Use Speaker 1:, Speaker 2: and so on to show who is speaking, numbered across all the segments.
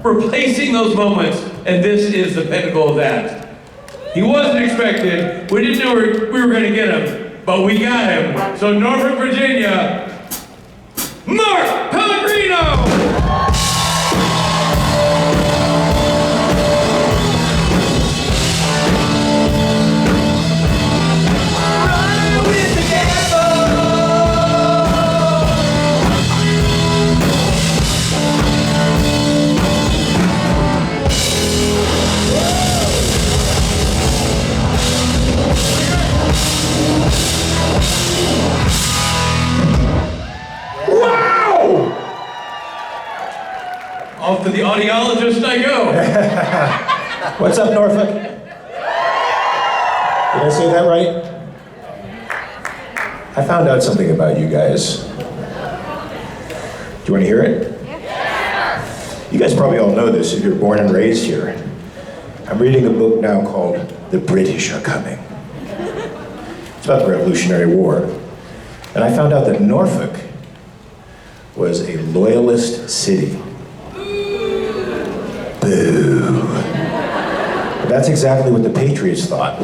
Speaker 1: replacing those moments, and this is the pinnacle of that. He wasn't expected. We didn't know we were going to get him, but we got him. So Norfolk, Virginia, Mark Pellegrino! Off to the audiologist I go.
Speaker 2: What's up, Norfolk? Did I say that right? I found out something about you guys. Do you want to hear it? You guys probably all know this if you're born and raised here. I'm reading a book now called The British Are Coming. It's about the Revolutionary War. And I found out that Norfolk was a loyalist city. Boo. But that's exactly what the Patriots thought.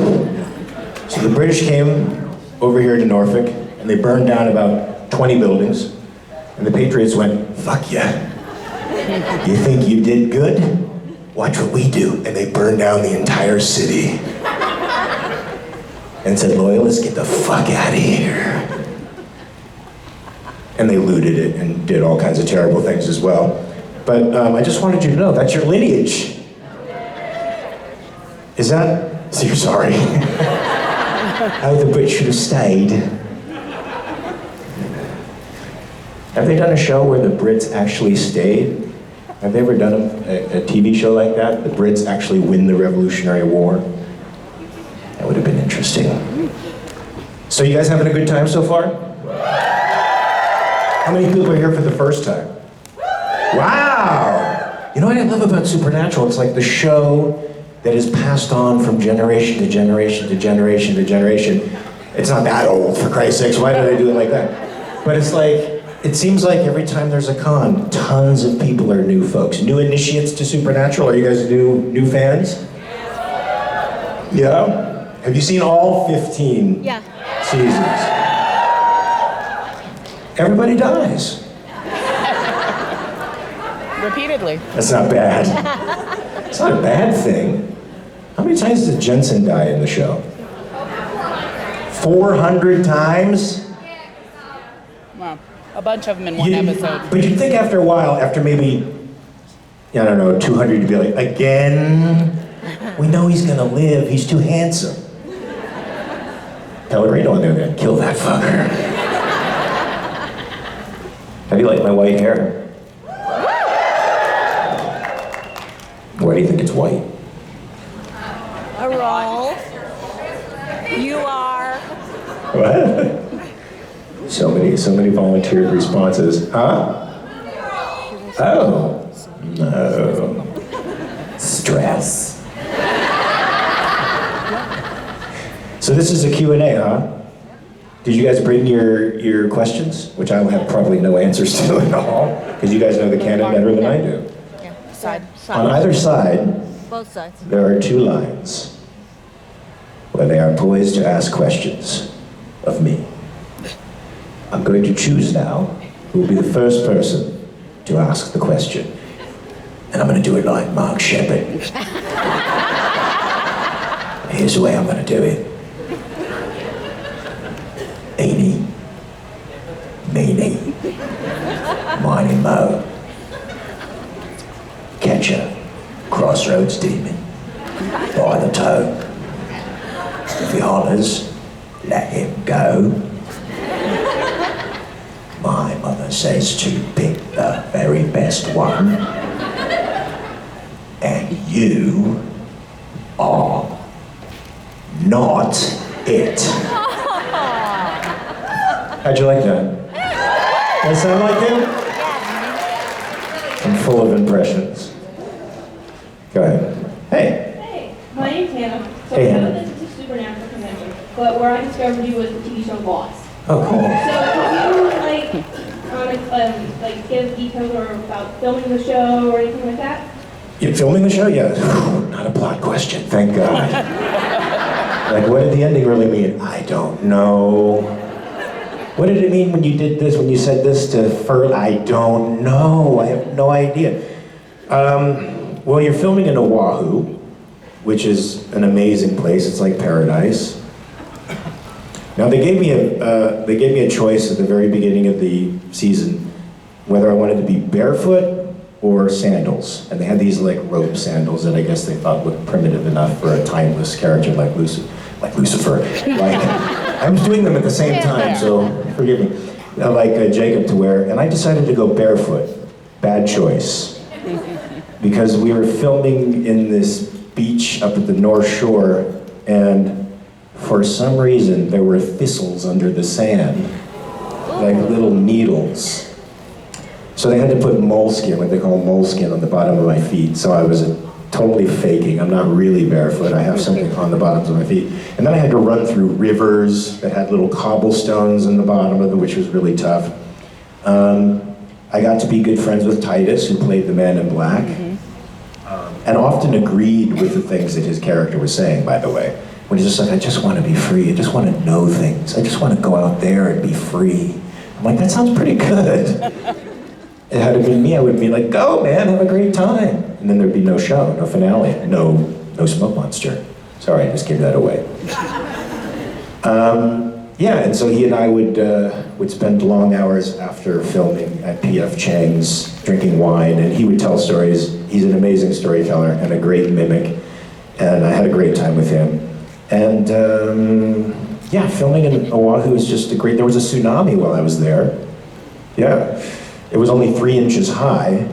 Speaker 2: So the British came over here to Norfolk, and they burned down about 20 buildings, and the Patriots went, fuck ya. You think you did good? Watch what we do. And they burned down the entire city. And said, loyalists, get the fuck out of here. And they looted it and did all kinds of terrible things as well. But I just wanted you to know, that's your lineage. Is that, so you're sorry. How the Brits should have stayed. Have they done a show where the Brits actually stayed? Have they ever done a TV show like that? The Brits actually win the Revolutionary War? That would have been interesting. So you guys having a good time so far? How many people are here for the first time? Wow! You know what I love about Supernatural? It's like the show that is passed on from generation to generation to generation to generation. It's not that old, for Christ's sakes. Why do they do it like that? But it's like, it seems like every time there's a con, tons of people are new folks. New initiates to Supernatural. Are you guys new fans? Yeah? Have you seen all 15 seasons? Everybody dies.
Speaker 3: Repeatedly.
Speaker 2: That's not bad. It's not a bad thing. How many times did Jensen die in the show? 400 times?
Speaker 3: Wow. A bunch of them in one episode.
Speaker 2: But you'd think after a while, after maybe, I don't know, 200, you'd be like, again? We know he's gonna live, he's too handsome. Pellegrino on the other hand, kill that fucker. How do you like my white hair? Why do you think it's white?
Speaker 4: A roll. You are.
Speaker 2: What? So many volunteered responses. Huh? Oh. No. Stress. So this is a Q&A, huh? Did you guys bring your questions? Which I will have probably no answers to at all, because you guys know the canon better than I do.
Speaker 4: Yeah, side.
Speaker 2: On either side,
Speaker 4: Both sides.
Speaker 2: there are two lines where they are poised to ask questions of me. I'm going to choose now who will be the first person to ask the question. And I'm going to do it like Mark Shepard. Here's the way I'm going to do it. Eenie, meenie, miny mo. Catch a crossroads demon by the toe. If he hollers, let him go. My mother says to pick the very best one. And you are not it. How'd you like that? Does that sound like him? I'm full of impressions. Go ahead. Hey.
Speaker 5: Hey, my name's Hannah. So
Speaker 2: Hey,
Speaker 5: I know
Speaker 2: Hannah.
Speaker 5: this is a Supernatural convention, but where I discovered you was the TV show Boss.
Speaker 2: Oh, cool.
Speaker 5: So can you give details or about filming the show or anything like that?
Speaker 2: You filming the show? Yeah. Not a plot question, thank God. Like, what did the ending really mean? I don't know. What did it mean when you did this, when you said this to Fur? I don't know. I have no idea. Well, you're filming in Oahu, which is an amazing place. It's like paradise. Now, they gave me a choice at the very beginning of the season whether I wanted to be barefoot or sandals. And they had these like rope sandals that I guess they thought looked primitive enough for a timeless character like Lucifer. Like, I was doing them at the same time, so forgive me. Like Jacob to wear, and I decided to go barefoot. Bad choice. Because we were filming in this beach up at the North Shore, and for some reason there were thistles under the sand, like little needles. So they had to put moleskin, what they call moleskin, on the bottom of my feet. So I was totally faking. I'm not really barefoot. I have something on the bottoms of my feet. And then I had to run through rivers that had little cobblestones in the bottom of them, which was really tough. I got to be good friends with Titus, who played the Man in Black, and often agreed with the things that his character was saying, by the way. When he's just like, I just want to be free. I just want to know things. I just want to go out there and be free. I'm like, that sounds pretty good. It had to be me, I would be like, go man, have a great time. And then there'd be no show, no finale, no smoke monster. Sorry, I just gave that away. Yeah, and so he and I would spend long hours after filming at P.F. Chang's, drinking wine, and he would tell stories. He's an amazing storyteller and a great mimic, and I had a great time with him. And yeah, filming in Oahu is just a great, there was a tsunami while I was there. Yeah. It was only 3 inches high.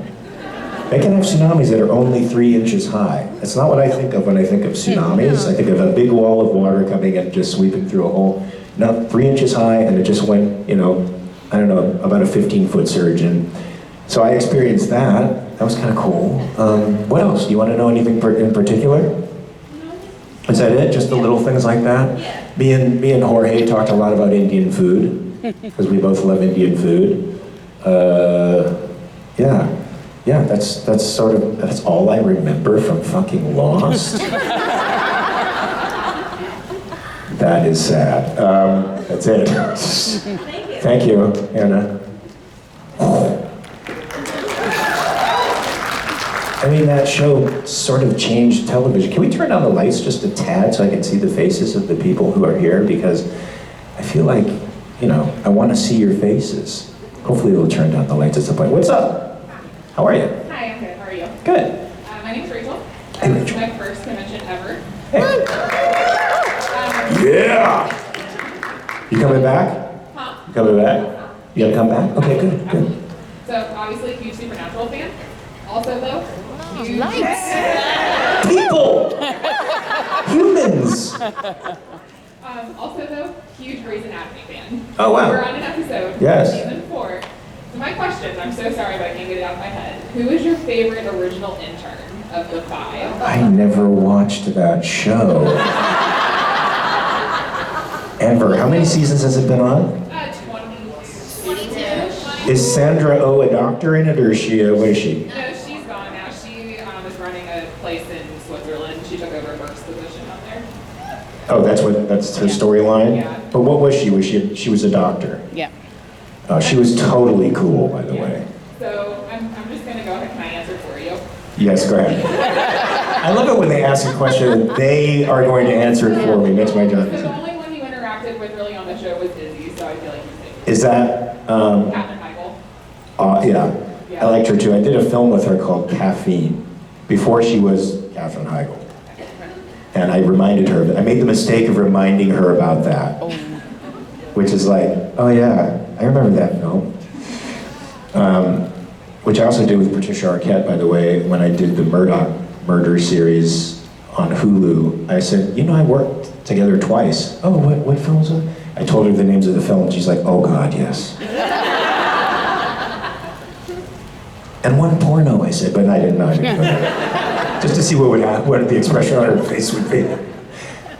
Speaker 2: They can have tsunamis that are only 3 inches high. That's not what I think of when I think of tsunamis. I think of a big wall of water coming and just sweeping through a hole. No, 3 inches high, and it just went, you know, I don't know, about a 15-foot surge. And so I experienced that. That was kind of cool. What else? Do you want to know anything in particular? Is that it? Just the little things like that? Me and Jorge talked a lot about Indian food, because we both love Indian food. Yeah, that's all I remember from fucking Lost. That is sad. That's it. Thank you, Anna. I mean, that show sort of changed television. Can we turn down the lights just a tad so I can see the faces of the people who are here? Because I feel like, you know, I want to see your faces. Hopefully they'll turn down the lights at some point. What's up? How are you?
Speaker 6: Hi, I'm good. How are you?
Speaker 2: Good.
Speaker 6: My name's Rachel.
Speaker 2: Hey,
Speaker 6: This
Speaker 2: Rachel.
Speaker 6: is my first convention ever.
Speaker 2: Hey. Yeah! You coming back?
Speaker 6: Huh?
Speaker 2: You coming back? You gotta come back? Okay, good, good.
Speaker 6: So, obviously, huge Supernatural fan. Also, though, huge...
Speaker 2: People! Humans!
Speaker 6: Also, though, huge Grey's Anatomy fan.
Speaker 2: Oh, wow.
Speaker 6: We're on an episode,
Speaker 2: Yes.
Speaker 6: season 4. So my question, I'm so sorry, but I can't get it out of my head. Who is your favorite original intern of the 5?
Speaker 2: I never watched that show. Ever. How many seasons has it been on?
Speaker 6: 22.
Speaker 2: Is Sandra Oh a doctor in it, or is she, what is she?
Speaker 6: No, she's gone now. She is running a place in Switzerland. She took over Burke's position up there.
Speaker 2: Oh, that's her storyline?
Speaker 6: Yeah.
Speaker 2: But what was she? She was a doctor?
Speaker 3: Yeah.
Speaker 2: She was totally cool, by the way.
Speaker 6: So I'm just gonna go ahead. Can I answer for you?
Speaker 2: Yes, go ahead. I love it when they ask a question, they are going to answer it for me. Makes my job
Speaker 6: So the
Speaker 2: easy.
Speaker 6: only one you interacted with really on the show was Izzy, so I feel like you said
Speaker 2: Is that,
Speaker 6: Catherine Heigl.
Speaker 2: yeah, I liked her too. I did a film with her called Caffeine, before she was Katherine Heigl. And I reminded her, I made the mistake of reminding her about that. Which is like, oh yeah, I remember that film. Which I also did with Patricia Arquette, by the way, when I did the Murdoch murder series on Hulu. I said, you know, I worked together twice. Oh, what films are? I told her the names of the films. She's like, oh God, yes. And one porno, I said, but I didn't know. Just to see what would happen, what the expression on her face would be.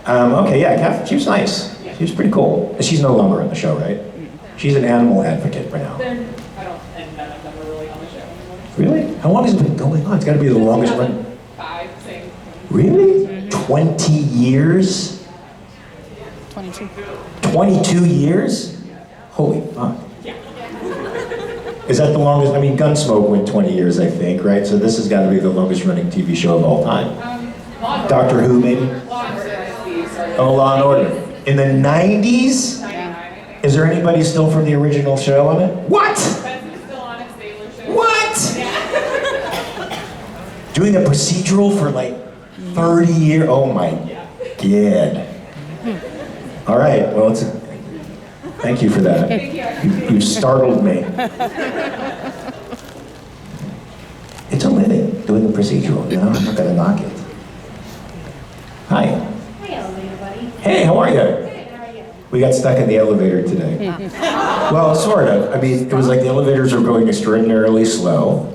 Speaker 2: Okay, yeah, Kath, she was nice. She was pretty cool. She's no longer on the show, right? She's an animal advocate right now.
Speaker 6: And none of them are really on the show anymore.
Speaker 2: Really? How long has it been going on? It's got to be the longest run.
Speaker 6: 5, same.
Speaker 2: Really? 20 years?
Speaker 3: 22.
Speaker 2: 22 years? Holy fuck. Is that the longest? I mean, Gunsmoke went 20 years, I think, right? So this has got to be the longest running TV show of all time.
Speaker 6: Law and
Speaker 2: Doctor Who, maybe?
Speaker 6: Law and Order, SVU started.
Speaker 2: Oh, Law and Order. In the 90s?
Speaker 6: 99, I think.
Speaker 2: Is there anybody still from the original show on it? What?
Speaker 6: Benson's still on it, Stabler show.
Speaker 2: What?
Speaker 6: Yeah.
Speaker 2: Doing a procedural for like 30 years? Oh my god. All right, well, thank you for that.
Speaker 6: Thank you.
Speaker 2: You've startled me. It's a living, doing a procedural, you know? I'm not gonna knock it. Hi.
Speaker 5: Hey, elevator buddy.
Speaker 2: Hey, how are you?
Speaker 5: Good, how are you?
Speaker 2: We got stuck in the elevator today. Well, sort of. I mean, it was like the elevators are going extraordinarily slow.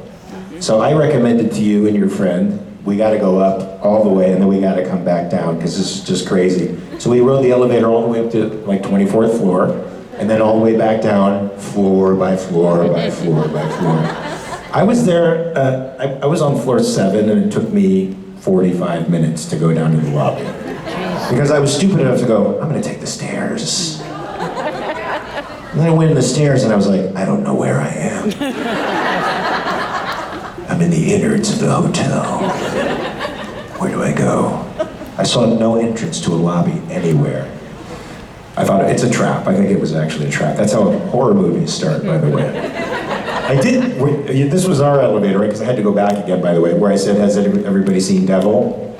Speaker 2: So I recommended to you and your friend, we gotta go up all the way and then we gotta come back down because this is just crazy. So we rode the elevator all the way up to like 24th floor and then all the way back down, floor by floor by floor by floor. I was there, I was on floor 7 and it took me 45 minutes to go down to the lobby. Because I was stupid enough to go, I'm gonna take the stairs. And then I went in the stairs and I was like, I don't know where I am. I'm in the innards of the hotel. Where do I go? I saw no entrance to a lobby anywhere. I thought it's a trap. I think it was actually a trap. That's how horror movies start, by the way. This was our elevator, right? Because I had to go back again, by the way, where I said, has everybody seen Devil?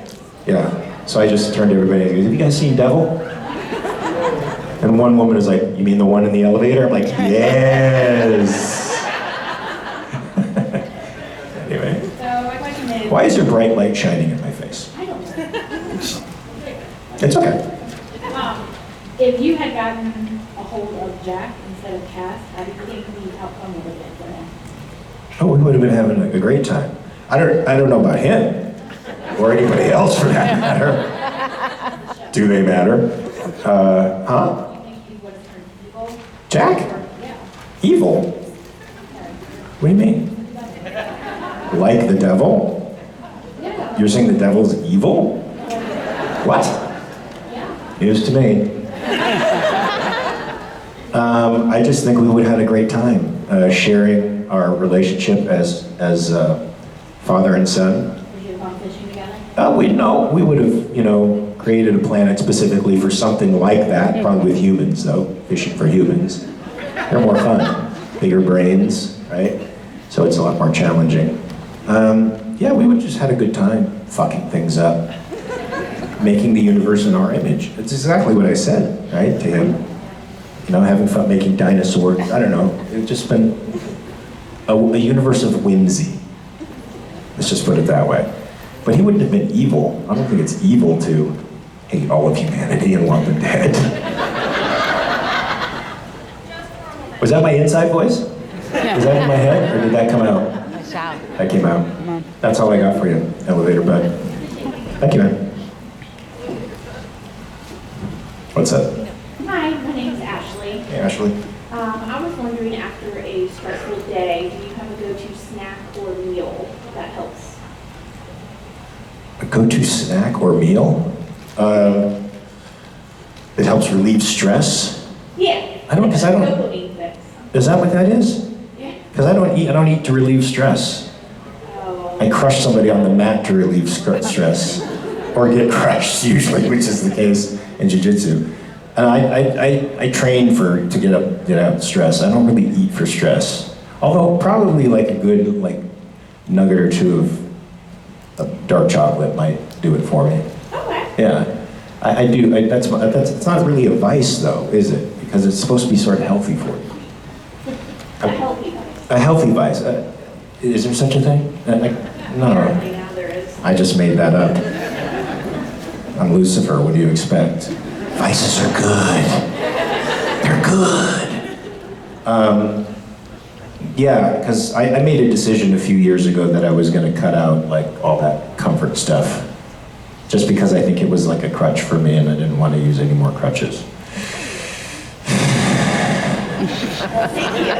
Speaker 2: Yeah. So I just turned to everybody and I go, have you guys seen Devil? And one woman was like, you mean the one in the elevator? I'm like, yes. Anyway.
Speaker 5: So my question is,
Speaker 2: Why is your bright light shining in my face?
Speaker 5: I don't know.
Speaker 2: It's okay.
Speaker 5: If you had gotten a hold of Jack instead of Cass, how do you think the outcome would have been for him?
Speaker 2: Oh, we would have been having a great time. I don't know about him, or anybody else for that matter. Do they matter? Huh?
Speaker 5: Do you think he would have turned evil?
Speaker 2: Jack?
Speaker 5: Or, yeah.
Speaker 2: Evil? What do you mean? Like the devil?
Speaker 5: Yeah.
Speaker 2: You're saying the devil's evil? What?
Speaker 5: Yeah.
Speaker 2: News to me. I just think we would have had a great time sharing our relationship as father and son.
Speaker 5: Would you have gone fishing together?
Speaker 2: We would have, created a planet specifically for something like that, probably with humans though, fishing for humans. They're more fun, bigger brains, right? So it's a lot more challenging. Yeah, we would just had a good time fucking things up, making the universe in our image. It's exactly what I said, right, to him. Having fun making dinosaurs. I don't know. It's just been a universe of whimsy. Let's just put it that way. But he wouldn't have been evil. I don't think it's evil to hate all of humanity and want them dead. Was that my inside voice? Was that in my head, or did that come out? That came out. That's all I got for you, elevator bud. Thank you, man. What's up?
Speaker 5: Hi, my name is Ashley.
Speaker 2: Hey, Ashley.
Speaker 5: I was wondering, after a stressful day, do you have a go-to snack or meal that helps?
Speaker 2: A go-to snack or meal? It helps relieve stress.
Speaker 5: Yeah.
Speaker 2: I don't- 'cause I don't-
Speaker 5: Dopamine fix.
Speaker 2: Is that what that is?
Speaker 5: Yeah.
Speaker 2: Because I don't eat to relieve stress.
Speaker 5: Oh.
Speaker 2: I crush somebody on the mat to relieve stress. Or get crushed, usually, which is the case in jiu-jitsu. And I train to get out stress. I don't really eat for stress. Although probably like a good nugget or two of dark chocolate might do it for me.
Speaker 5: Okay.
Speaker 2: Yeah, I do. It's not really a vice though, is it? Because it's supposed to be sort of healthy for you.
Speaker 5: A healthy vice.
Speaker 2: A healthy vice. Is there such a thing? No.
Speaker 5: Apparently now there is.
Speaker 2: I just made that up. I'm Lucifer. What do you expect? Vices are good. They're good. Yeah, because I made a decision a few years ago that I was going to cut out all that comfort stuff, just because I think it was like a crutch for me, and I didn't want to use any more crutches.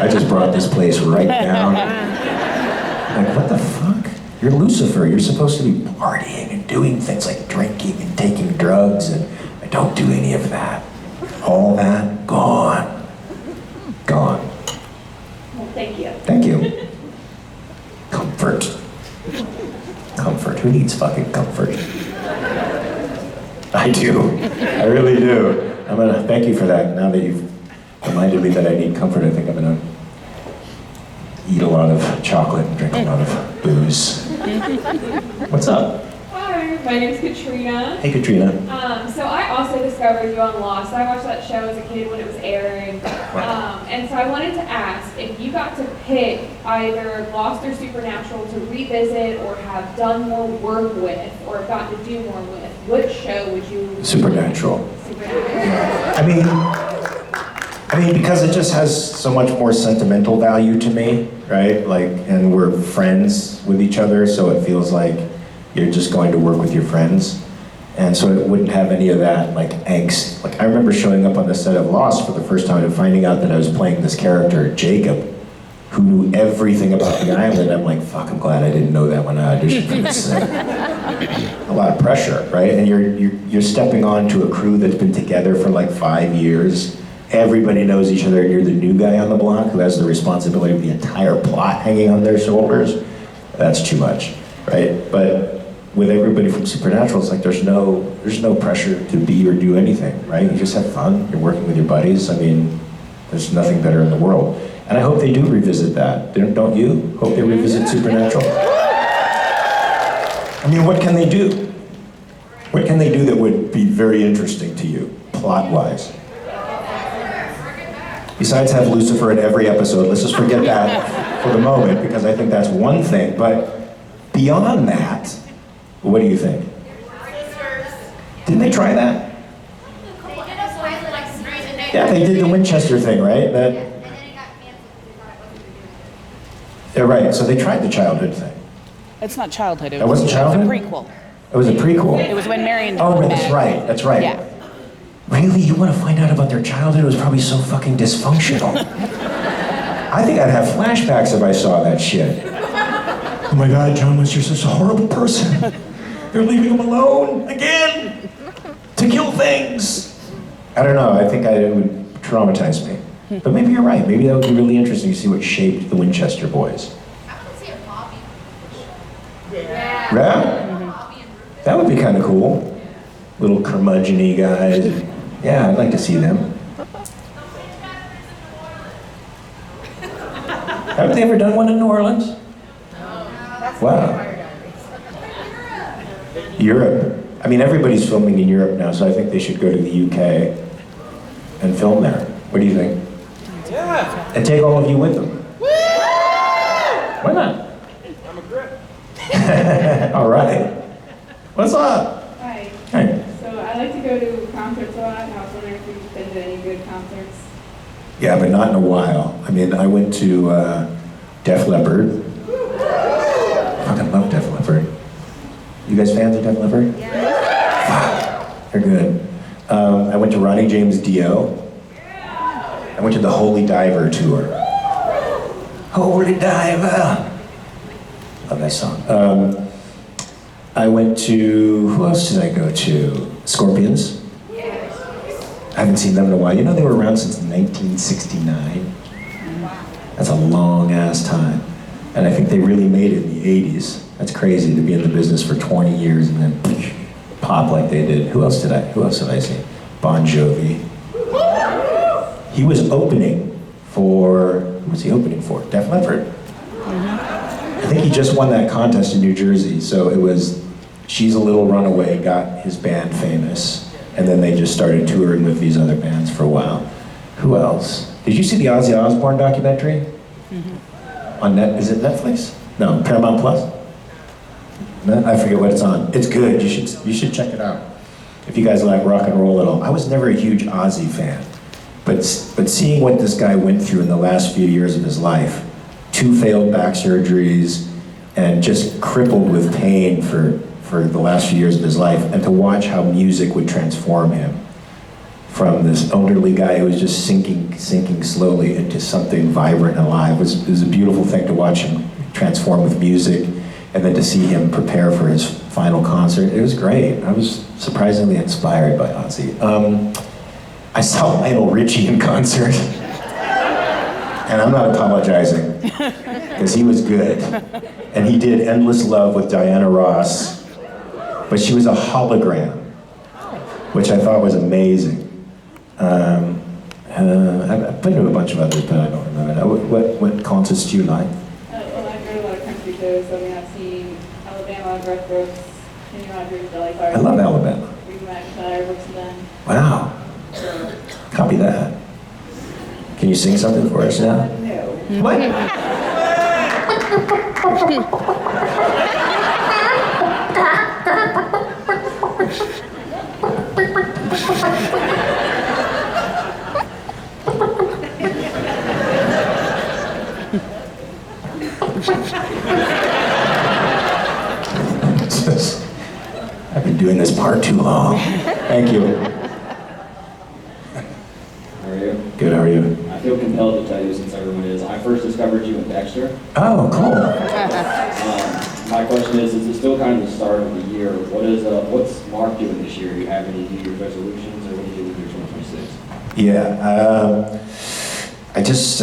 Speaker 2: I just brought this place right down. Like, what the fuck? You're Lucifer. You're supposed to be partying and doing things like drinking and taking drugs, and I don't do any of that. All that, gone. Gone.
Speaker 5: Well, thank you.
Speaker 2: Thank you. Comfort. Comfort. Who needs fucking comfort? I do. I really do. I'm gonna thank you for that. Now that you've reminded me that I need comfort, I think I'm gonna eat a lot of chocolate and drink a lot of booze. What's up?
Speaker 6: Hi, my name's Katrina.
Speaker 2: Hey, Katrina.
Speaker 6: So I also discovered you on Lost. I watched that show as a kid when it was airing. And so I wanted to ask if you got to pick either Lost or Supernatural to revisit or have done more work with or have gotten to do more with, which show would you?
Speaker 2: Supernatural.
Speaker 6: Supernatural.
Speaker 2: I mean, because it just has so much more sentimental value to me, right? Like, and we're friends with each other, so it feels like you're just going to work with your friends. And so it wouldn't have any of that, like, angst. Like, I remember showing up on the set of Lost for the first time and finding out that I was playing this character, Jacob, who knew everything about the island. I'm like, fuck, I'm glad I didn't know that when I auditioned for this thing. A lot of pressure, right? And you're stepping onto a crew that's been together for like 5 years. Everybody knows each other. You're the new guy on the block who has the responsibility of the entire plot hanging on their shoulders. That's too much, right? But with everybody from Supernatural, it's like there's no pressure to be or do anything, right? You just have fun. You're working with your buddies. I mean, there's nothing better in the world. And I hope they do revisit that. Don't you? Hope they revisit Supernatural. I mean, what can they do? What can they do that would be very interesting to you, plot-wise? Besides have Lucifer in every episode, let's just forget that for the moment, because I think that's one thing. But beyond that, what do you think? Didn't they try that? Yeah, they did the Winchester thing, right? Yeah, right. So they tried the childhood thing.
Speaker 3: It's not childhood.
Speaker 2: That wasn't childhood?
Speaker 3: It was a prequel.
Speaker 2: It was a prequel.
Speaker 3: It was when Mary and
Speaker 2: Oh,
Speaker 3: John
Speaker 2: that's
Speaker 3: met.
Speaker 2: right. That's right.
Speaker 3: Yeah.
Speaker 2: Really? You want to find out about their childhood? It was probably so fucking dysfunctional. I think I'd have flashbacks if I saw that shit. Oh my God, John was just such a horrible person. They're leaving him alone again to kill things. I don't know. I think it would traumatize me. But maybe you're right. Maybe that would be really interesting to see what shaped the Winchester boys.
Speaker 7: I would see a Bobby.
Speaker 2: Yeah? That would be kind of cool. Little curmudgeon-y guys. Yeah, I'd like to see them. Haven't they ever done one in New Orleans? Wow. Europe. I mean, everybody's filming in Europe now, so I think they should go to the UK and film there. What do you think? Yeah. And take all of you with them. Why not? I'm a grip. All right. What's up?
Speaker 6: Hi.
Speaker 2: Hey.
Speaker 6: So I like to go to concerts a lot, and I was wondering if you've been to any good concerts.
Speaker 2: Yeah, but not in a while. I mean, I went to Def Leppard. Fucking love Def Leppard. You guys fans of Def Leppard? Yeah. Fuck, they're good. I went to Ronnie James Dio. I went to the Holy Diver tour. Holy Diver. Love that song. I went to, who else did I go to? Scorpions. I haven't seen them in a while. You know, they were around since 1969. That's a long ass time. And I think they really made it in the 80s. That's crazy to be in the business for 20 years and then pop like they did. Who else have I seen? Bon Jovi. He was opening for, who was he opening for? Def Leppard. I think he just won that contest in New Jersey, so it was She's a Little Runaway got his band famous, and then they just started touring with these other bands for a while. Who else? Did you see the Ozzy Osbourne documentary? On is it Netflix? No, Paramount Plus? No, I forget what it's on. It's good, you should check it out. If you guys like rock and roll at all. I was never a huge Ozzy fan, but seeing what this guy went through in the last few years of his life, 2 failed back surgeries, and just crippled with pain for the last few years of his life, and to watch how music would transform him from this elderly guy who was just sinking slowly into something vibrant and alive was a beautiful thing to watch him transform with music, and then to see him prepare for his final concert, it was great. I was surprisingly inspired by Ozzy. I saw Lionel Richie in concert, and I'm not apologizing, because he was good. And he did Endless Love with Diana Ross, but she was a hologram, which I thought was amazing. I've been to a bunch of others, but I don't remember now. What concerts do you like?
Speaker 6: Well, I go to a lot of country shows, so we have seen Alabama, Garth Brooks, Kenny Rogers, Billy Clark.
Speaker 2: I love Alabama.
Speaker 6: Reed McIntyre, Brooks and Dunn.
Speaker 2: Wow. Copy that. Can you sing something for us now?
Speaker 6: No.
Speaker 2: What? I've been doing this part too long. Thank you.
Speaker 7: How are you?
Speaker 2: Good, how are you?
Speaker 7: I feel compelled to tell you, since everyone is, I first discovered you in Dexter.
Speaker 2: Oh, cool.
Speaker 7: My question is it still kind of the start of the year? What's Mark doing this year? Do you have any New Year's resolutions, or what do you do with your 2026?
Speaker 2: Yeah, I just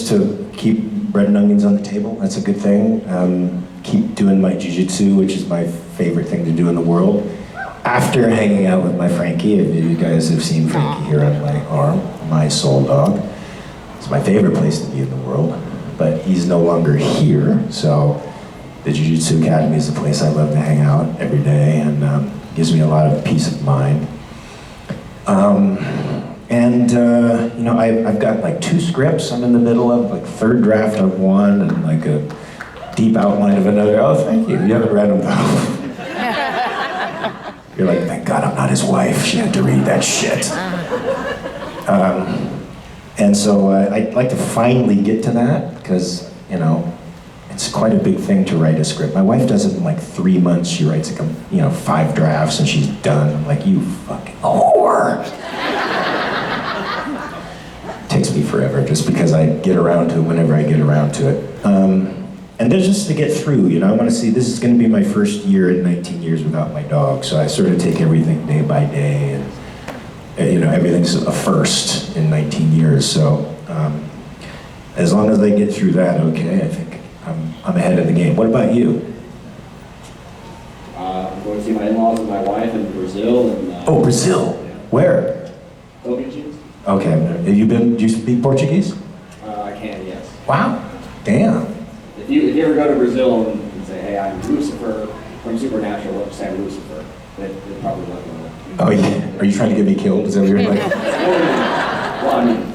Speaker 2: to keep bread and onions on the table, that's a good thing. Keep doing my jiu-jitsu, which is my favorite thing to do in the world. After hanging out with my Frankie, if you guys have seen Frankie here on my arm, my soul dog. It's my favorite place to be in the world, but he's no longer here, so the Jiu-Jitsu Academy is the place I love to hang out every day, and gives me a lot of peace of mind. You know, I've got like 2 scripts I'm in the middle of, like 3rd draft of one, and like a deep outline of another. Oh, thank you. You haven't read them though. You're like, thank God I'm not his wife. She had to read that shit. And so I'd like to finally get to that, because, you know, it's quite a big thing to write a script. My wife does it in like 3 months. She writes like, 5 drafts and she's done. I'm like, you fucking whore. It takes me forever, just because I get around to it whenever I get around to it. And then just to get through, I want to see, this is going to be my first year in 19 years without my dog, so I sort of take everything day by day, and everything's a first in 19 years, so as long as I get through that, okay, I think I'm ahead of the game. What about you?
Speaker 7: I'm going to see my in-laws and my wife in Brazil.
Speaker 2: Oh, Brazil.
Speaker 7: Yeah.
Speaker 2: Where?
Speaker 7: Tocantins?
Speaker 2: Okay, do you speak Portuguese?
Speaker 7: I can, yes.
Speaker 2: Wow, damn.
Speaker 7: If you ever go to Brazil and say, hey, I'm Lucifer from Supernatural, let's say I'm Lucifer, they'd probably let me know.
Speaker 2: Oh yeah, are you trying to get me killed? Is that what you're like?
Speaker 7: Well, I mean,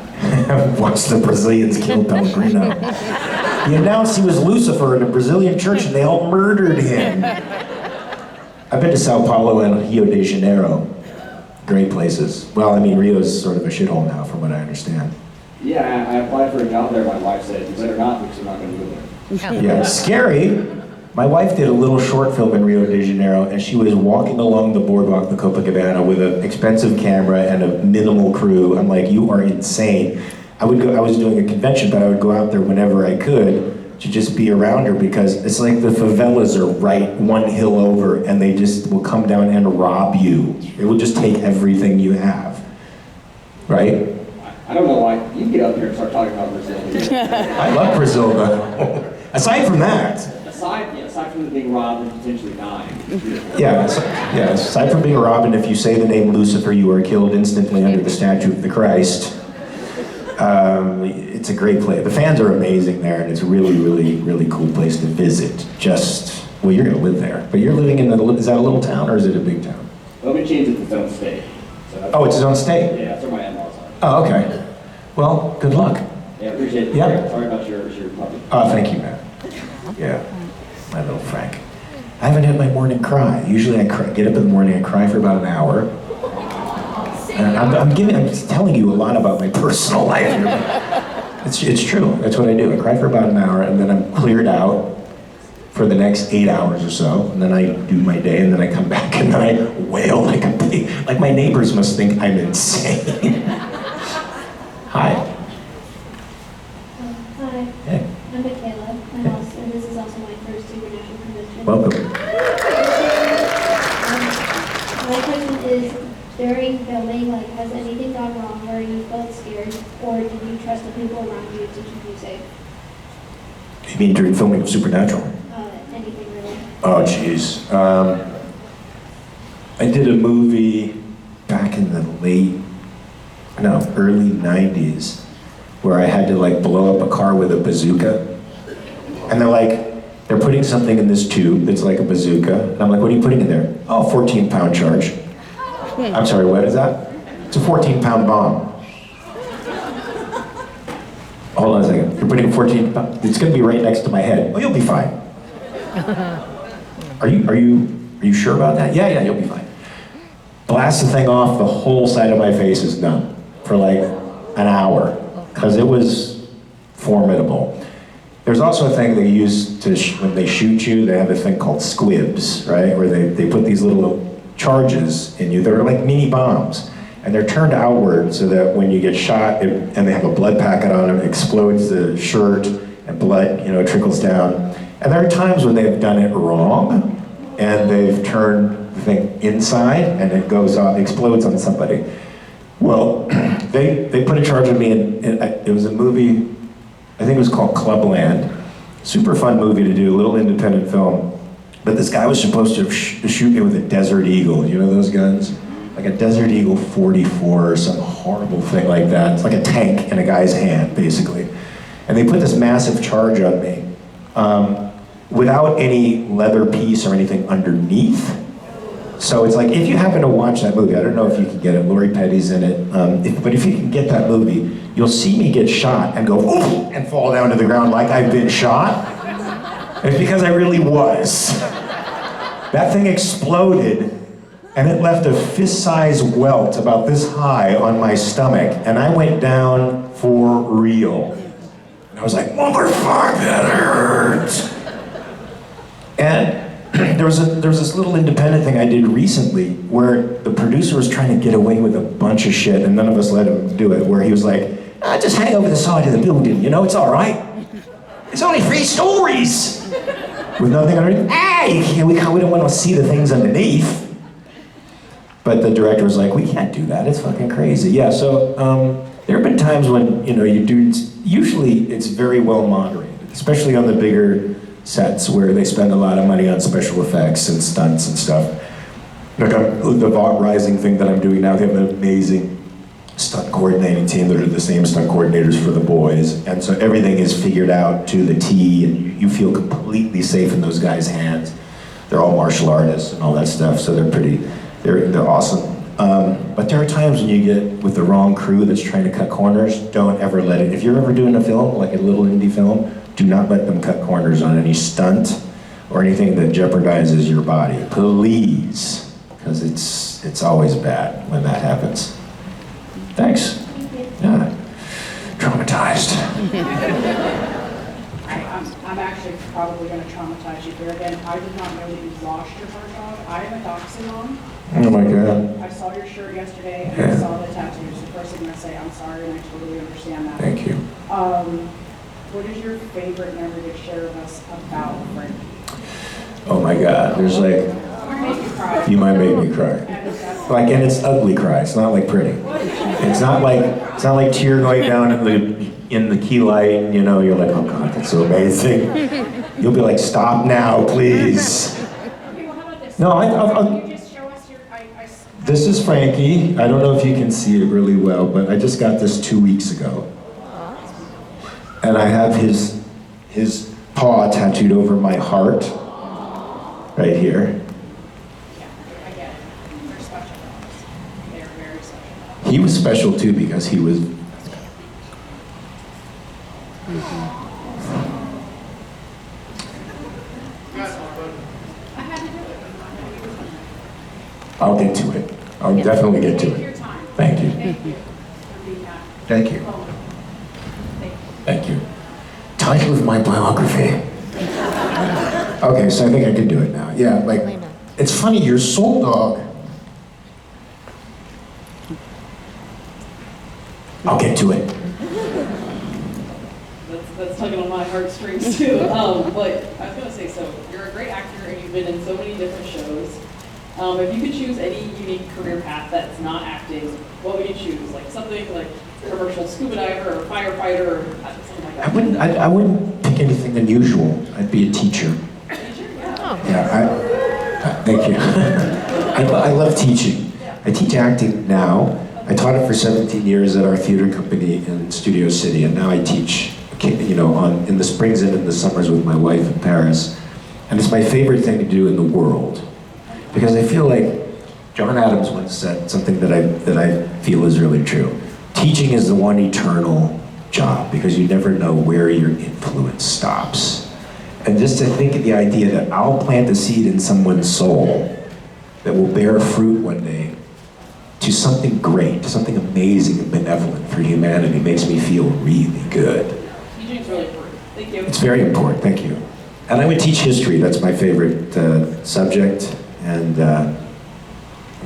Speaker 2: Once the Brazilians killed Pellegrino. He announced he was Lucifer in a Brazilian church and they all murdered him. I've been to Sao Paulo and Rio de Janeiro. Great places. Well, I mean, Rio's sort of a shithole now, from what I understand.
Speaker 7: yeah, I applied for a job there. My wife said, you better not, because you're not going to live there.
Speaker 2: Yeah, scary. My wife did a little short film in Rio de Janeiro, and she was walking along the boardwalk, the Copacabana, with an expensive camera and a minimal crew. I'm like, you are insane. I was doing a convention, but I would go out there whenever I could to just be around her, because it's like the favelas are right one hill over, and they just will come down and rob you. It will just take everything you have, right?
Speaker 7: I don't know why. You can get up here and start talking about Brazil.
Speaker 2: I love Brazil, though. Aside from that.
Speaker 7: Aside from being robbed and potentially dying.
Speaker 2: Yeah, aside from being robbed, and if you say the name Lucifer, you are killed instantly under the statue of the Christ. It's a great place. The fans are amazing there, and it's a really, really, really cool place to visit. Well, you're going to live there, but you're living in is that a little town, or is it a big town?
Speaker 7: Tocantins is its own state. So
Speaker 2: Oh, it's its own state?
Speaker 7: Yeah, that's where my in-laws are.
Speaker 2: Oh, okay. Well, good luck.
Speaker 7: Yeah, appreciate it.
Speaker 2: Yeah.
Speaker 7: Sorry about your puppy.
Speaker 2: Oh, thank you, man. Yeah, my little Frank. I haven't had my morning cry. Usually I get up in the morning and cry for about an hour. And I'm telling you a lot about my personal life here. It's true, that's what I do. I cry for about an hour, and then I'm cleared out for the next 8 hours or so, and then I do my day, and then I come back, and then I wail like a pig. Like my neighbors must think I'm insane. Hi.
Speaker 5: Hi,
Speaker 2: Hey.
Speaker 5: I'm Michaela. I'm also, this is
Speaker 2: Welcome.
Speaker 8: My question is, during filming, like, has anything gone wrong where you felt scared, or did you trust the people around you to keep you safe?
Speaker 2: You mean during filming of Supernatural?
Speaker 8: Anything really?
Speaker 2: Oh, jeez. I did a movie back in the early 90s, where I had to like blow up a car with a bazooka. And they're putting something in this tube that's like a bazooka. And I'm like, what are you putting in there? Oh, 14-pound charge. I'm sorry, what is that? It's a 14-pound bomb. Hold on a second. You're putting a 14-pound, it's gonna be right next to my head. Oh, you'll be fine. Are you sure about that? Yeah, you'll be fine. Blast the thing off, the whole side of my face is numb for like an hour, because it was formidable. There's also a thing they use when they shoot you, they have a thing called squibs, right? Where they put these little charges in you. They're like mini bombs. And they're turned outward so that when you get shot, and they have a blood packet on them, it explodes the shirt, and blood, trickles down. And there are times when they've done it wrong, and they've turned the thing inside, and it goes off, explodes on somebody. Well, they put a charge on me, and it was a movie, I think it was called Clubland. Super fun movie to do, a little independent film. But this guy was supposed to shoot me with a Desert Eagle, you know those guns? Like a Desert Eagle 44 or some horrible thing like that. It's like a tank in a guy's hand, basically. And they put this massive charge on me without any leather piece or anything underneath. So it's like, if you happen to watch that movie, I don't know if you can get it, Lori Petty's in it, but if you can get that movie, you'll see me get shot and go, ooh, and fall down to the ground like I've been shot. It's because I really was. That thing exploded, and it left a fist-sized welt about this high on my stomach, and I went down for real. And I was like, motherfucker, that hurts. And there was this little independent thing I did recently where the producer was trying to get away with a bunch of shit, and none of us let him do it, where he was like, just hang over the side of the building, it's all right. It's only 3 stories. With nothing underneath. We don't want to see the things underneath. But the director was like, we can't do that, it's fucking crazy. Yeah, so there have been times when, you do, usually it's very well moderated, especially on the bigger sets where they spend a lot of money on special effects and stunts and stuff. Like the Vought Rising thing that I'm doing now, they have an amazing stunt coordinating team that are the same stunt coordinators for the boys. And so everything is figured out to the T, and you feel completely safe in those guys' hands. They're all martial artists and all that stuff, so they're awesome. But there are times when you get with the wrong crew that's trying to cut corners, don't ever let it. If you're ever doing a film, like a little indie film, do not let them cut corners on any stunt or anything that jeopardizes your body. Please, because it's always bad when that happens. Thanks. Yeah. Traumatized.
Speaker 9: I'm actually probably going to traumatize you here again. I did not know that you lost your bird dog. I am a dachshund mom.
Speaker 2: Oh my God.
Speaker 9: I saw your shirt yesterday and I saw the tattoos. The first thing I say, I'm sorry, and I totally understand that.
Speaker 2: Thank you.
Speaker 9: What is your favorite memory to share with us about Frankie?
Speaker 2: Oh my God. There's like, you might make me cry. And it's ugly cry. It's not like pretty. It's not like tear going down in the key light, and you're like, oh God, that's so amazing. You'll be like, stop now, please.
Speaker 9: Okay, well, how about this?
Speaker 2: No,
Speaker 9: Can you just show us your,
Speaker 2: This is Frankie. I don't know if you can see it really well, but I just got this 2 weeks ago. And I have his paw tattooed over my heart, right here.
Speaker 9: I get it. They're special dogs. They're very special.
Speaker 2: He was special too because he was. I'll get to it. I'll definitely get to it. Thank you. Thank you. Thank you. Title of my biography. Okay, so I think I can do it now. Yeah, it's funny, your soul dog. I'll get to it.
Speaker 9: That's tugging on my heartstrings too. But I was gonna say, so you're a great actor and you
Speaker 10: You've been in so many different shows. If you could choose any unique career path that's not acting, what would you choose? Like something like commercial scuba diver or firefighter or something like that?
Speaker 2: I wouldn't pick anything unusual. I'd be a teacher.
Speaker 10: Teacher? Yeah.
Speaker 2: Yeah, thank you. I love teaching. I teach acting now. I taught it for 17 years at our theater company in Studio City, and now I teach, you know, in the springs and in the summers with my wife in Paris. And it's my favorite thing to do in the world. Because I feel like John Adams once said something that I feel is really true. Teaching is the one eternal job, because you never know where your influence stops. And just to think of the idea that I'll plant a seed in someone's soul that will bear fruit one day to something great, something amazing and benevolent for humanity, makes me feel really good.
Speaker 10: Teaching's really important. Thank you.
Speaker 2: It's very important, thank you. And I would teach history, that's my favorite subject, and I'm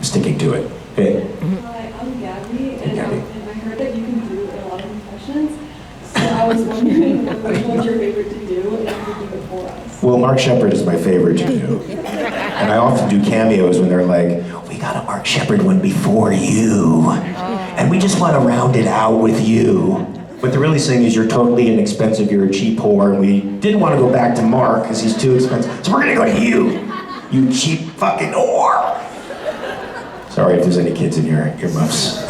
Speaker 2: sticking to it. Hey.
Speaker 11: Hi, I'm Gabby, and
Speaker 2: Gabby.
Speaker 11: I heard that you can do a lot of impressions, so I was wondering which one's your favorite to do, and if you could do it for us.
Speaker 2: Well, Mark Shepard is my favorite to do. And I often do cameos when they're like, we got a Mark Shepard one before you, and we just want to round it out with you. What they're really saying is you're totally inexpensive, you're a cheap whore, and we didn't want to go back to Mark because he's too expensive, so we're gonna go to you cheap fucking whore. Sorry if there's any kids in your earmuffs.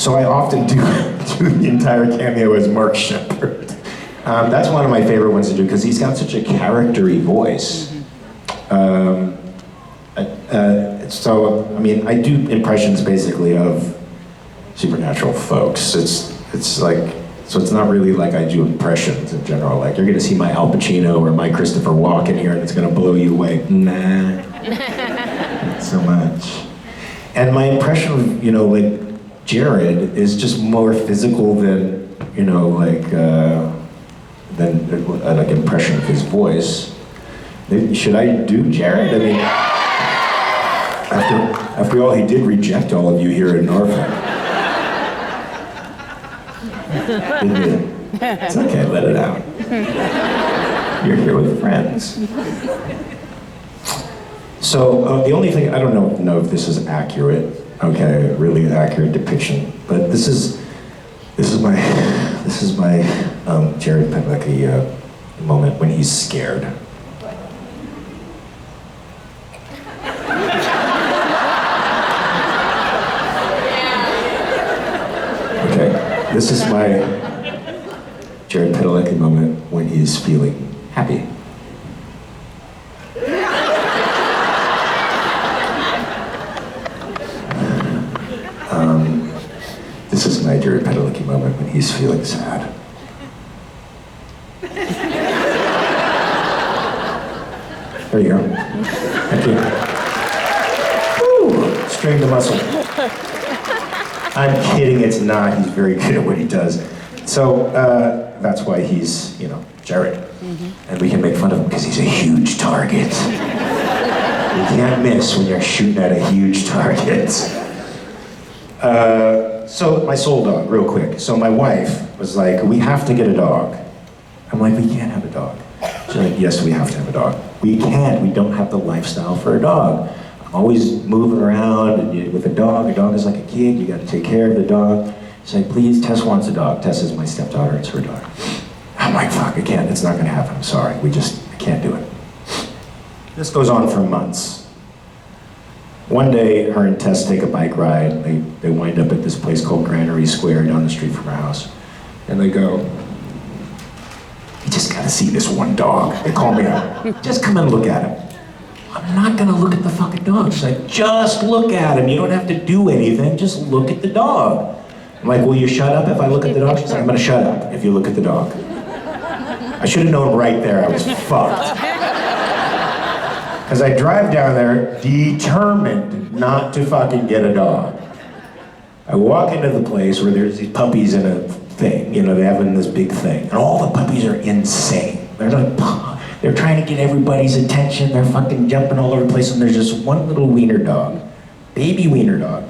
Speaker 2: So I often do the entire cameo as Mark Shepard. That's one of my favorite ones to do because he's got such a charactery voice. So, I mean, I do impressions basically of supernatural folks. It's like, so it's not really like I do impressions in general. Like, you're gonna see my Al Pacino or my Christopher Walken here and it's gonna blow you away. Nah, not so much. And my impression of, you know, like, Jared is just more physical than, you know, like, than like impression of his voice. Should I do Jared? I mean, after all, he did reject all of you here in Norfolk. It's okay, let it out. You're here with friends. So the only thing, I don't know if this is accurate, okay, really accurate depiction, but this is my Jared Padalecki moment when he's scared. Okay, this is my Jared Padalecki moment when he's feeling happy. This is my Jared Padalecki moment when he's feeling sad. There you go. Thank you. Woo! Strain the muscle. I'm kidding, it's not. He's very good at what he does. So that's why he's, you know, Jared. And we can make fun of him because he's a huge target. You can't miss when you're shooting at a huge target. So my soul dog, real quick. So my wife was like, we have to get a dog. I'm like, we can't have a dog. She's like, yes, we have to have a dog. We can't, we don't have the lifestyle for a dog. I'm always moving around and with a dog is like a kid, you gotta take care of the dog. She's like, please, Tess wants a dog. Tess is my stepdaughter, it's her dog. I'm like, fuck, I can't, it's not gonna happen, I'm sorry. I can't do it. This goes on for months. One day, her and Tess take a bike ride. They wind up at this place called Granary Square down the street from her house. And they go, you just gotta see this one dog. They call me up, just come and look at him. I'm not gonna look at the fucking dog. She's like, just look at him. You don't have to do anything, just look at the dog. I'm like, will you shut up if I look at the dog? She's like, I'm gonna shut up if you look at the dog. I should have known right there I was fucked. Because I drive down there determined not to fucking get a dog. I walk into the place where there's these puppies in a thing, you know, they have in this big thing. And all the puppies are insane. They're like, they're trying to get everybody's attention, they're fucking jumping all over the place, and there's just one little wiener dog, baby wiener dog,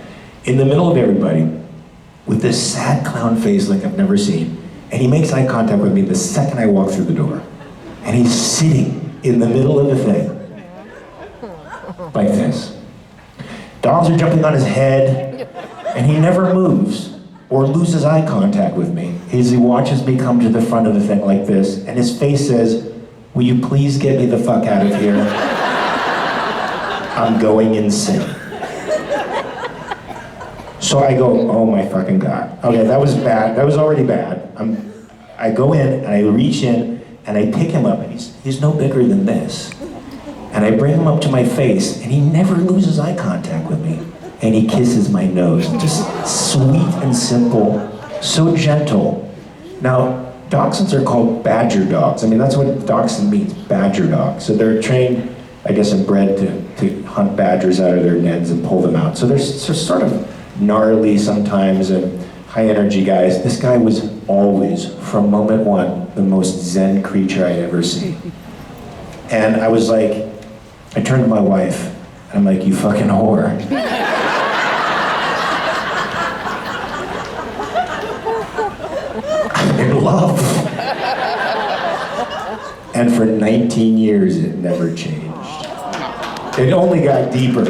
Speaker 2: in the middle of everybody, with this sad clown face like I've never seen. And he makes eye contact with me the second I walk through the door. And he's sitting in the middle of the thing, like this. Dogs are jumping on his head, and he never moves or loses eye contact with me. He watches me come to the front of the thing like this, and his face says, "Will you please get me the fuck out of here? I'm going insane." So I go, oh my fucking God. Okay, that was bad. That was already bad. I go in, and I reach in, and I pick him up, and he's no bigger than this. And I bring him up to my face, and he never loses eye contact with me. And he kisses my nose. Just sweet and simple, so gentle. Now, dachshunds are called badger dogs. I mean, that's what dachshund means, badger dog. So they're trained, I guess, and bred to hunt badgers out of their dens and pull them out. So they're sort of gnarly sometimes and high energy guys. This guy was always, from moment one, the most zen creature I ever seen. And I was like, I turned to my wife, and I'm like, you fucking whore. I'm in love. And for 19 years, it never changed. It only got deeper.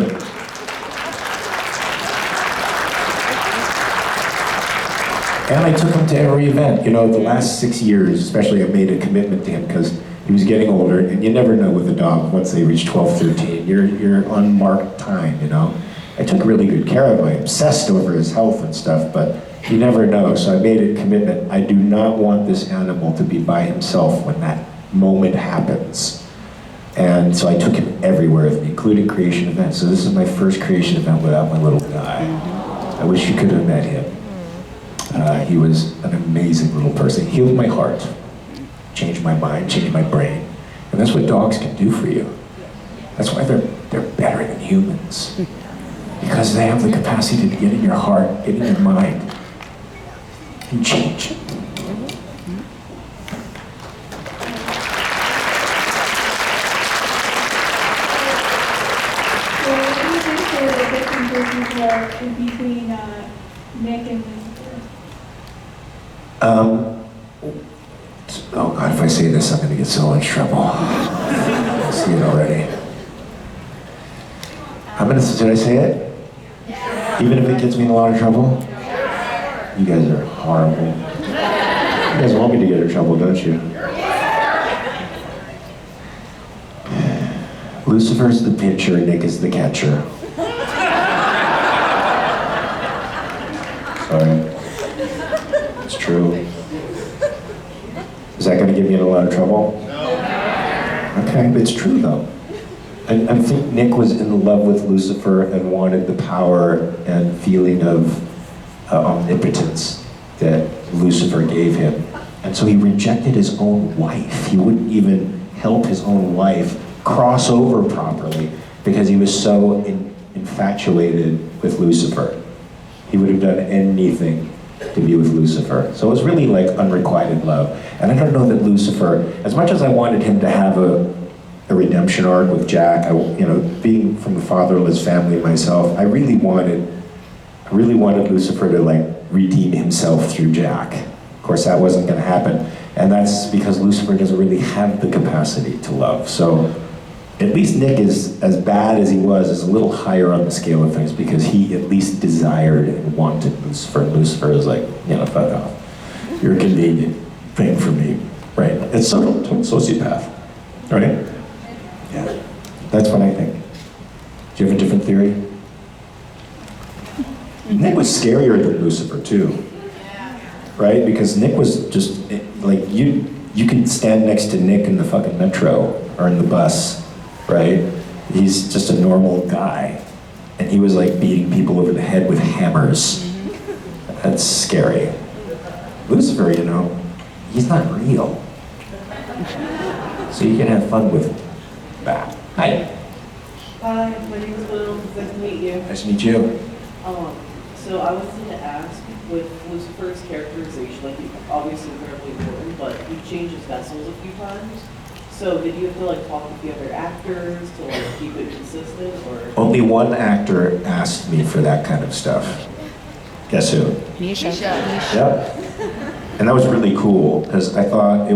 Speaker 2: And I took him to every event. You know, the last 6 years, especially, I made a commitment to him because he was getting older, and you never know with a dog once they reach 12, 13. You're unmarked time, you know. I took really good care of him. I obsessed over his health and stuff, but you never know. So I made a commitment. I do not want this animal to be by himself when that moment happens. And so I took him everywhere with me, including creation events. So this is my first creation event without my little guy. I wish you could have met him. He was an amazing little person. He healed my heart, changed my mind, changed my brain. And that's what dogs can do for you. That's why they're better than humans. Because they have the capacity to get in your heart, get in your mind, and change it.
Speaker 5: So what do you think the differences were between Nick and Lucifer?
Speaker 2: Oh God, if I say this, I'm gonna get so much trouble. I see it already. Should I say it? Even if it gets me in a lot of trouble? You guys are horrible. You guys want me to get in trouble, don't you? Lucifer's the pitcher, Nick is the catcher. Sorry. It's true. Is that going to get me in a lot of trouble? No. Okay, but it's true though. I think Nick was in love with Lucifer and wanted the power and feeling of omnipotence that Lucifer gave him. And so he rejected his own wife. He wouldn't even help his own wife cross over properly because he was so infatuated with Lucifer. He would have done anything to be with Lucifer. So it was really like unrequited love. And I don't know that Lucifer, as much as I wanted him to have a redemption arc with Jack, being from a fatherless family myself, I really wanted Lucifer to like redeem himself through Jack. Of course, that wasn't going to happen. And that's because Lucifer doesn't really have the capacity to love. So at least Nick is, as bad as he was, is a little higher on the scale of things because he at least desired and wanted Lucifer. Lucifer is like, fuck off. You're a convenient thing for me, right? It's sort of a sociopath, right? Yeah, that's what I think. Do you have a different theory? Nick was scarier than Lucifer too, right? Because Nick was just like you can stand next to Nick in the fucking metro or in the bus, right? He's just a normal guy, and he was like beating people over the head with hammers. That's scary. Lucifer, he's not real, so you can have fun with that. Hi.
Speaker 11: Hi, my name is Will. Nice to meet you.
Speaker 2: Nice to meet you.
Speaker 11: So I wanted to ask, with Lucifer's characterization, like obviously incredibly important, but he changed his vessels a few times. So did you have to like talk with the other actors to like keep it consistent, or?
Speaker 2: Only one actor asked me for that kind of stuff. Guess who?
Speaker 3: Nisha.
Speaker 2: Yep. And that was really cool because I thought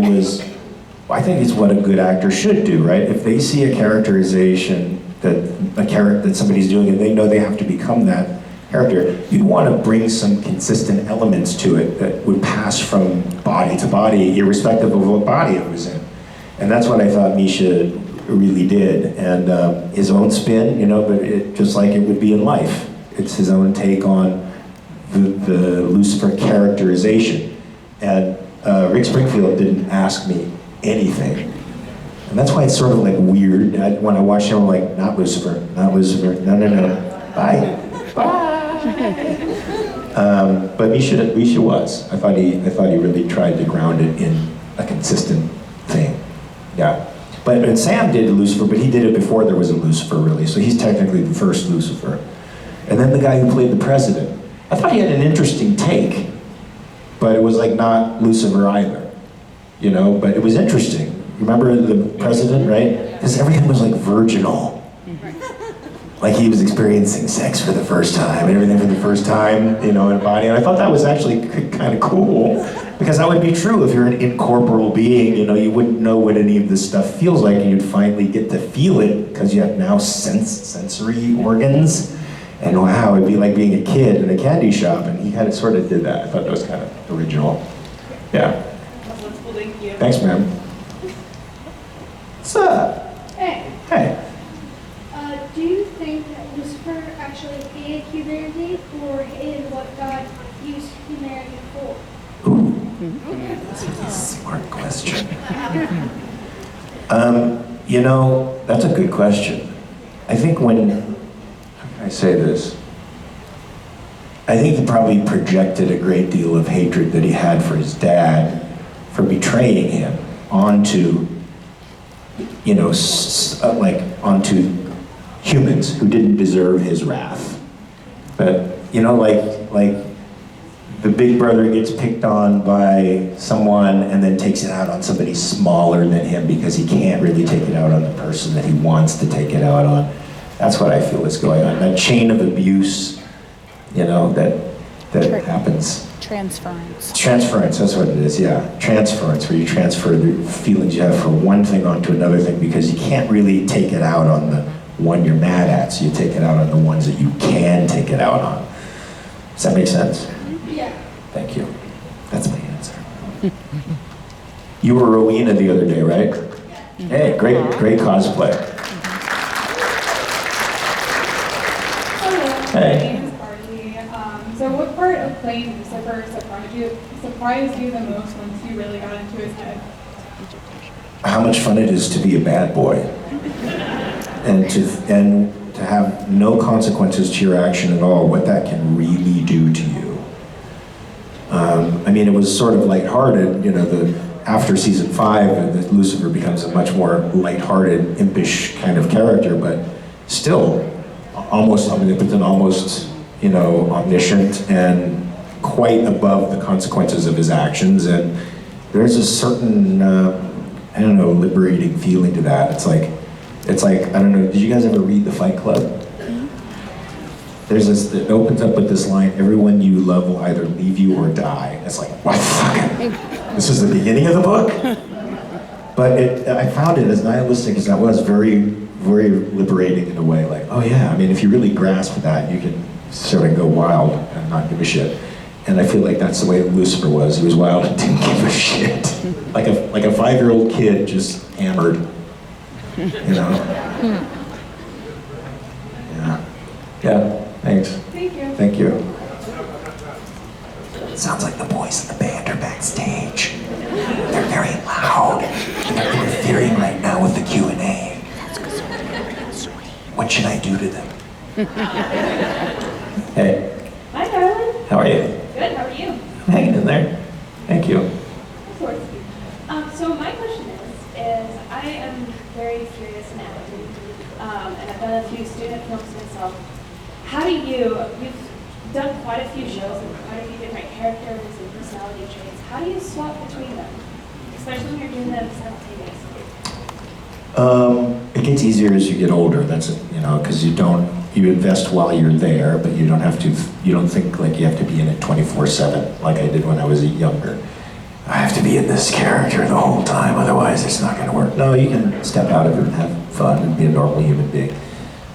Speaker 2: I think it's what a good actor should do, right? If they see a characterization a character that somebody's doing, and they know they have to become that character, you'd want to bring some consistent elements to it that would pass from body to body, irrespective of what body it was in. And that's what I thought Misha really did. And his own spin, you know, but just like it would be in life. It's his own take on the Lucifer characterization. And Rick Springfield didn't ask me anything. And that's why it's sort of like weird. When I watch him, I'm like, not Lucifer, no, bye. But Misha was. I thought he really tried to ground it in a consistent thing. Yeah. And Sam did Lucifer, but he did it before there was a Lucifer, really. So he's technically the first Lucifer. And then the guy who played the president, I thought he had an interesting take, but it was like not Lucifer either, you know. But it was interesting. Remember the president, right? Because everything was like virginal. Like he was experiencing sex for the first time, and everything for the first time, you know, in a body. And I thought that was actually kind of cool, because that would be true if you're an incorporeal being, you know, you wouldn't know what any of this stuff feels like, and you'd finally get to feel it, because you have now sensory organs. And wow, it'd be like being a kid in a candy shop, and he kind of sort of did that. I thought that was kind of original. Yeah.
Speaker 10: Thank you.
Speaker 2: Thanks, ma'am. What's up?
Speaker 8: Hey.
Speaker 2: Hey.
Speaker 8: Do you think that Lucifer actually hated humanity, or hated what God used humanity for?
Speaker 2: Ooh, that's a smart question. You know, that's a good question. I think how can I say this? I think he probably projected a great deal of hatred that he had for his dad for betraying him onto, you know, onto humans who didn't deserve his wrath. But, you know, like the big brother gets picked on by someone and then takes it out on somebody smaller than him because he can't really take it out on the person that he wants to take it out on. That's what I feel is going on. That chain of abuse, you know, that happens.
Speaker 3: Transference.
Speaker 2: Transference, that's what it is, yeah. Transference, where you transfer the feelings you have for one thing onto another thing, because you can't really take it out on the one you're mad at, so you take it out on the ones that you can take it out on. Does that make sense?
Speaker 8: Yeah.
Speaker 2: Thank you. That's my answer. You were Rowena the other day, right? Hey, great cosplay.
Speaker 6: Hello,
Speaker 2: Hey.
Speaker 6: my name is Carly. So what part of playing Lucifer surprised you the most once you really got into his head?
Speaker 2: How much fun it is to be a bad boy. And to have no consequences to your action at all, what that can really do to you. I mean, it was sort of lighthearted, you know, after season 5, Lucifer becomes a much more lighthearted, impish kind of character, but still, almost, you know, omniscient and quite above the consequences of his actions. And there's a certain, I don't know, liberating feeling to that. It's like, I don't know, did you guys ever read The Fight Club? There's this, it opens up with this line, everyone you love will either leave you or die. It's like, what fucking, this is the beginning of the book? But I found it as nihilistic as that was, very, very liberating in a way. Like, oh yeah, I mean, if you really grasp that, you can sort of go wild and not give a shit. And I feel like that's the way Lucifer was. He was wild and didn't give a shit. Like a 5-year-old kid just hammered. You know? Yeah, thanks.
Speaker 6: Thank you.
Speaker 2: Thank you. Sounds like the boys in the band are backstage. They're very loud. They're interfering right now with the Q&A. What should I do to them? Hey.
Speaker 6: Hi, darling.
Speaker 2: How are you?
Speaker 6: Good, how are you?
Speaker 2: I'm hanging in there. Thank you.
Speaker 6: Of course. So my question is I am very curious in acting, and I've done a few student films myself. You've done quite a few shows and quite a few different characters and personality traits. How do you swap between them? Especially when you're doing them simultaneously.
Speaker 2: It gets easier as you get older. That's it, you know, because you invest while you're there, but you don't think like you have to be in it 24/7 like I did when I was younger. I have to be in this character the whole time, otherwise it's not going to work. No, you can step out of it and have fun and be a normal human being.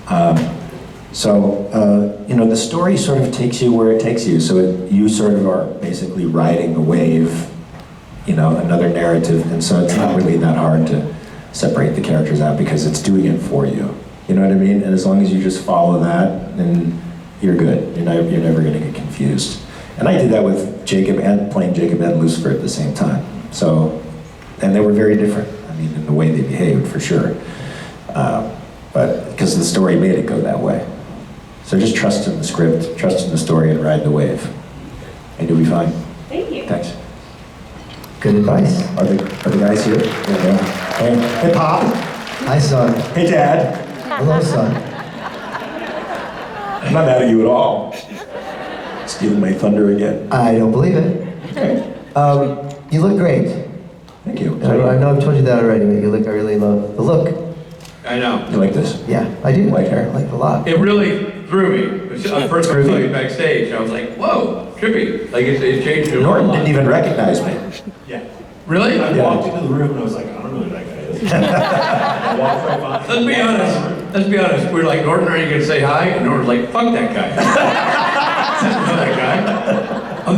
Speaker 2: You know, the story sort of takes you where it takes you. So you sort of are basically riding the wave, you know, another narrative. And so it's not really that hard to separate the characters out because it's doing it for you. You know what I mean? And as long as you just follow that, then you're good. You're never going to get confused. And I did that with Jacob and playing Jacob and Lucifer at the same time. So, and they were very different. I mean, in the way they behaved, for sure. But because the story made it go that way. So just trust in the script, trust in the story, and ride the wave. And you'll be fine.
Speaker 6: Thank you.
Speaker 2: Thanks.
Speaker 12: Good advice.
Speaker 2: Are the guys here? Yeah. Hey, Pop.
Speaker 12: Hi, son.
Speaker 2: Hey, Dad.
Speaker 12: Hello, son.
Speaker 2: I'm not mad at you at all. Stealing my thunder again.
Speaker 12: I don't believe it. You look great.
Speaker 2: Thank you.
Speaker 12: I know I've told you that already, but I really love the look.
Speaker 1: I know.
Speaker 2: You like this?
Speaker 12: Yeah, I do.
Speaker 2: Like her?
Speaker 12: I like it a lot.
Speaker 1: It really threw me. First time I saw you backstage, I was like, whoa, trippy. Like it changed your
Speaker 2: Norton
Speaker 1: whole
Speaker 2: didn't
Speaker 1: life.
Speaker 2: even recognize me.
Speaker 13: Yeah.
Speaker 1: Really?
Speaker 13: I walked into the room and I was like, I don't know who that guy is. I walked right by.
Speaker 1: Let's be honest. We're like, Norton, are you gonna say hi? And Norton's like, fuck that guy. I don't know that guy. I'm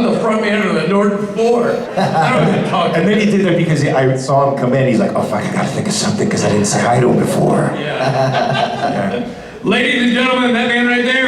Speaker 1: the front man of the Norton floor. I don't even talk.
Speaker 2: And then he did that because I saw him come in. He's like, oh fuck, I gotta think of something because I didn't say hi to him before.
Speaker 1: Yeah. Ladies and gentlemen, that man right there